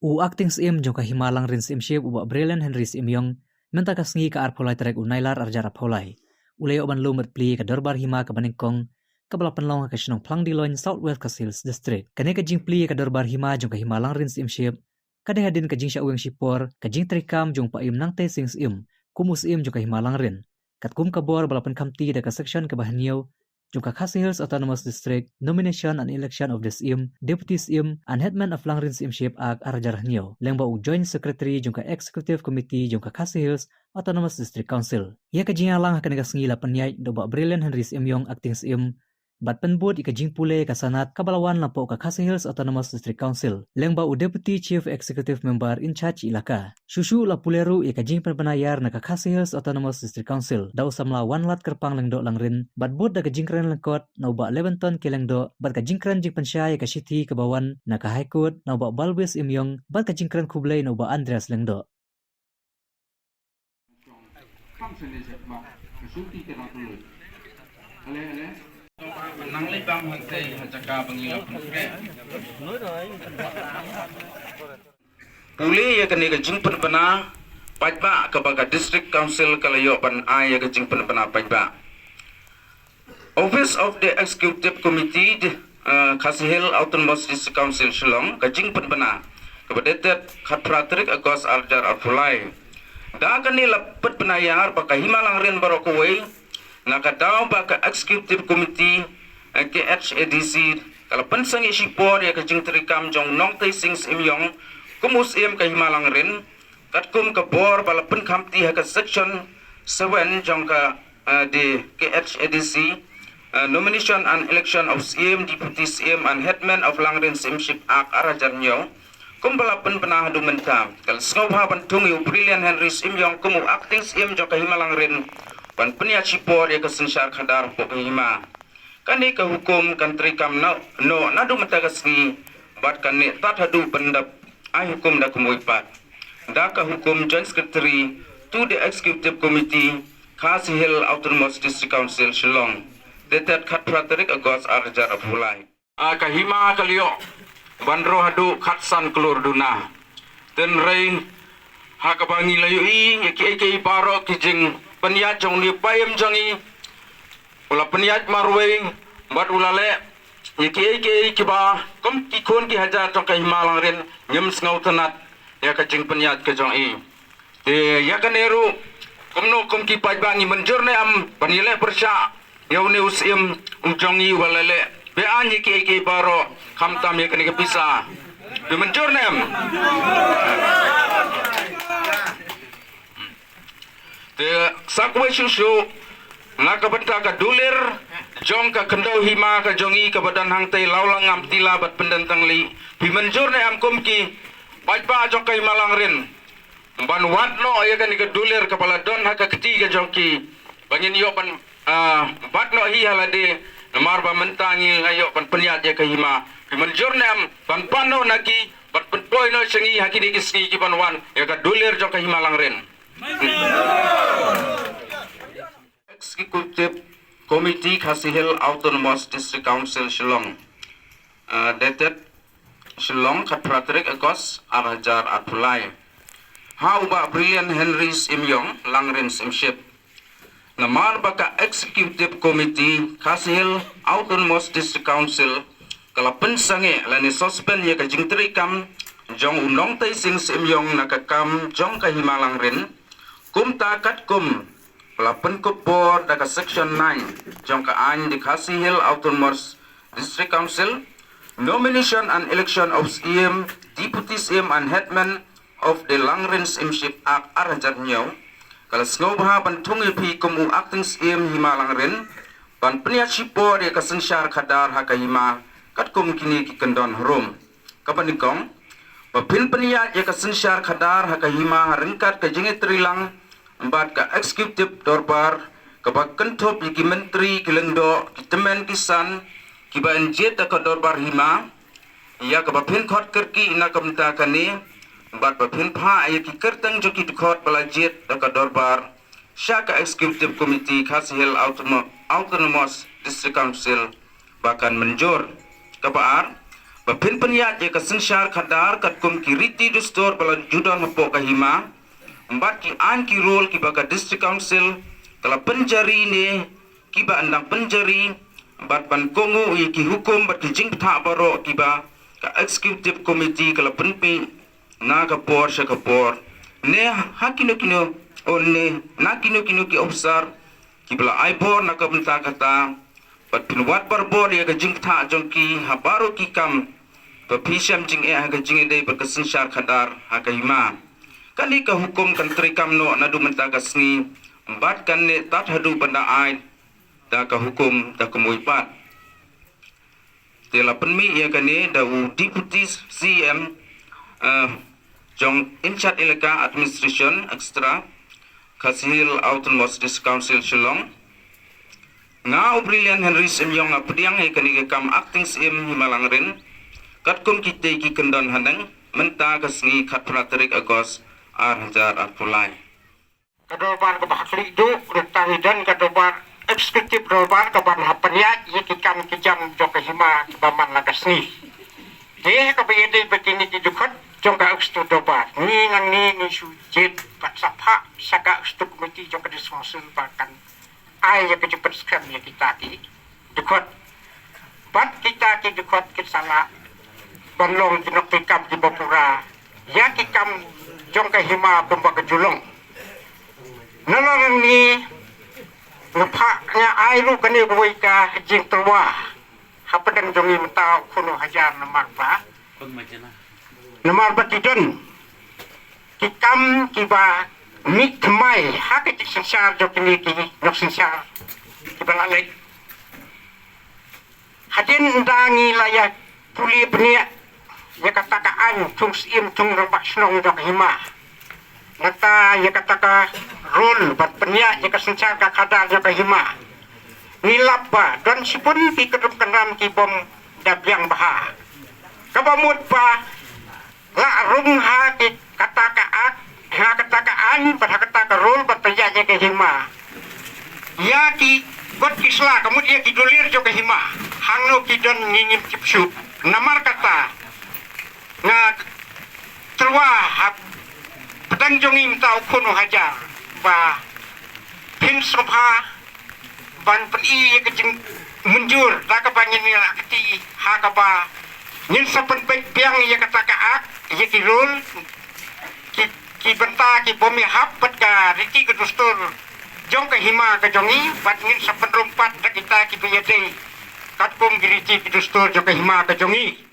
U acting sim jong ka himalang rin sim ship uba Brilliant Henry sim yong menta ka sngi ka arpolai trek unailar arjara polai. Ulay oban lumet pli ka dorbar hima ka baningkong kabala panlong ka sinong plang diloin Southwest Hills District. Kane ka jing pli ka dorbar hima jong ka himalang rin sim ship kade hadin ka jing sya uweng shipor ka jing trikam jong paim nang te sing sim kumus im jong ka himalang rin. Kat kum kabor balapan kamti da ka section ka bahanyo jong ka Khasi Hills Autonomous District nomination and election of the SIM, deputy SIM, and headman of Langrin SIMship Ag Arajarhnyo, lengba u joint secretary jong ka executive committee jong ka Khasi Hills Autonomous District Council. Ia ka jing lang ka nagasngila panyay do ba Brilliant Henry SIM acting SIM bat penbud ika jing pule ka sanat kabalawan lampo ka Khasi Hills Autonomous District Council lengba u deputy chief executive member in charge ilaka susu la puleru ika jing penayar na ka Khasi Hills Autonomous District Council daw samla 1 lat kerpang lengdo langrin bat bud da ka jingkren lengkot na ba 11 ton kilengdo bat ka jingkren jing pensyai ka city ke bawan na ka high court na ba Balwis imyong bat ka jingkren kublay na ba Andreas lengdo. Nanglay bang hantay hajaka pangilap ke Puli ya kani ka jingpan bana pajba kepada district council kalayo pan ay ka jingpan bana pajba Office of the Executive Committee Khasi Hills Autonomous District Council Shillong ka jingpan bana kepada tet khatratrik agos arjar afulai da kani lapet penayar baka himalang rin barokowai nakadaw ba ka executive committee ke HADC kalau pensang isipor ya ka jing trikam jong nong tay sings imyong kumus im ka himalang rin katkum ka bor bala pen kamti ha ka section 7 jong ka di ke HADC nomination and election of CM deputy CM and headman of Langrin Simship Ak Arajarnyo kumbala pen penahadu mentam kal snobha bantung yu Brilliant Henry imyong kumu acting CM jong ka himalang rin pan peniat sipor ya kesensyar khadar pokima kani ka hukum kantri kam no nadu matagasni bat kani tat hadu pendap ai hukum da kumuipat da ka hukum joint secretary to the executive committee Khasi Hills Autonomous District Council Shillong detet khatratrik agos arjar afulai ka hima kalio bandro hadu khatsan kelur duna ten rei hakabangi layu i ki paro kijing peniat jong ni payem jongi ula peniat marwei bat ulale iki kiba kom ki kon ki haja to ka himalang ren nyem snau tanat ya ka jing peniat ke jong i te ya kaneru komno kom ki pajbangi menjur ne am panile persya yauni usim jongi walale be anyi ki baro khamtam ya kani bisa be menjur ne am te sakwe susu nakabenta ka dulir jong ka kendau hima ka jongi ka badan hang tei laulang am tila bat pendentang li bimenjur ne am kumki bajba jong ka himalang rin ban watno ya kan ka dulir kepala don ha ka keti ka jongki bangin yo ban batno hi halade namar ba mentangi ayo pan peniat ya ka hima bimenjur ne am ban pano naki bat penpoi no sengi hakini kisni ki ban wan ya ka dulir jong ka himalang rin Executive Committee Khasi Hills Autonomous District Council Shillong dated Shillong Khatratrik Agos Arajar Atulai How ba Brilliant Henry Imyong Langrin Simship Namar baka Executive Committee Khasi Hills Autonomous District Council kalapen sange lani suspend ya ka jingtrikam jong unong tay sing Imyong nakakam jong ka himalang rin kumta katkum pelapen kupor daga section 9 jong ka an di Khasi Hills Autonomous District Council nomination and election of CM deputy CM and headman of the Langrin Simship Ak Arajarnyo kala snobha bantungi pi kumu acting CM hima Langrin ban peniat sipor ya kasensyar khadar hakahima katkum kini ki kendon rum kapanikong Papin peniat ya kasensyar khadar hakahima haringkat ka jingi trilang empat ka executive dorbar kabak kentop ki menteri kilengdo kitemen kisan kiba enjet ka dorbar hima ya ka papin khot kerki ina kamta kani empat papin pha ya ki kertang joki khot balajet ka dorbar syaka executive committee Khasi Hills Autonomous District Council bahkan menjur kapaar Bapin penyat je kesensyar kadar kat kum kiriti dustor balan judan hapo kahima. Empat ki an ki role ki baga district council telah penjari ni kiba andang penjari bat ban kongu ki hukum bat ki jing peta baro kiba ka executive committee kala penpi na kapor sya kapor ne hakino kino ne na kino ki officer kibla aibor na kabenta kata bat pinwat barbor ya ka jing peta jongki habaro ki kam Pepisiam jing ha ka jing dei berkesan syar kadar ha ka hima kani ka hukum kan trikam no nadu mentagas ni embat kan ne tat hadu benda ai da ka hukum da kemuipat tela penmi ya kani da deputy CM jong in charge elaka administration extra Kasihil Autonomous District Council Shillong nga Brilliant Henry Simyong nga pediang ay kani kam acting CM Himalangrin katkum kita ki kendan handang menta kasngi khatpraterik agos arhajar arpulai kadobar kabahakli du rutahidan kadobar eksekutif dobar kaban hapanya yikikan kijam joka hima kibaman lagasni dia kabayede begini didukot jongka ekstu dobar ni nang ni sujit kat sapha saka ekstu komiti jongka disfungsi bahkan ai ya kecepet skam ya kita ki dukot bat kita ki dukot kisala banlong tinok tikam di Bapura ya kikam jongka hima kumpa kejulong nolong ni ngapaknya airu kani buika jing terwa hapadang jongi mentau kuno hajar namar tidun kikam kiba mit mai hakit sensar jokini ki nok sensar kiba lalek hadin dangi layak puli benia ya katakaan tung sim tung rabak snong jok hima nata ya kataka rule bat penya ya kasencar ka kadar jok hima nilapa dan sipun ki kedum kenam ki bom dabyang baha kabamut pa la rung ha ki katakaan bat kataka rule bat penya ya ke hima ya ki got kisla kemudian ki dolir jok hima hangno ki don ngingin kipsu namar kata nga terwa pedang jongi mtau kuno hajar ba pin sobha ban peni kejeng menjur la ka bangin ni akti ha ka ba nin sapen piang ya kata ka ak ya ki rul ki benta ki bomi hap pat ka riti ke dustur jong ka hima ka jongi bat nin sapen rumpat kita ki biyade kat pum giriti ki dustur jong ka hima ka jongi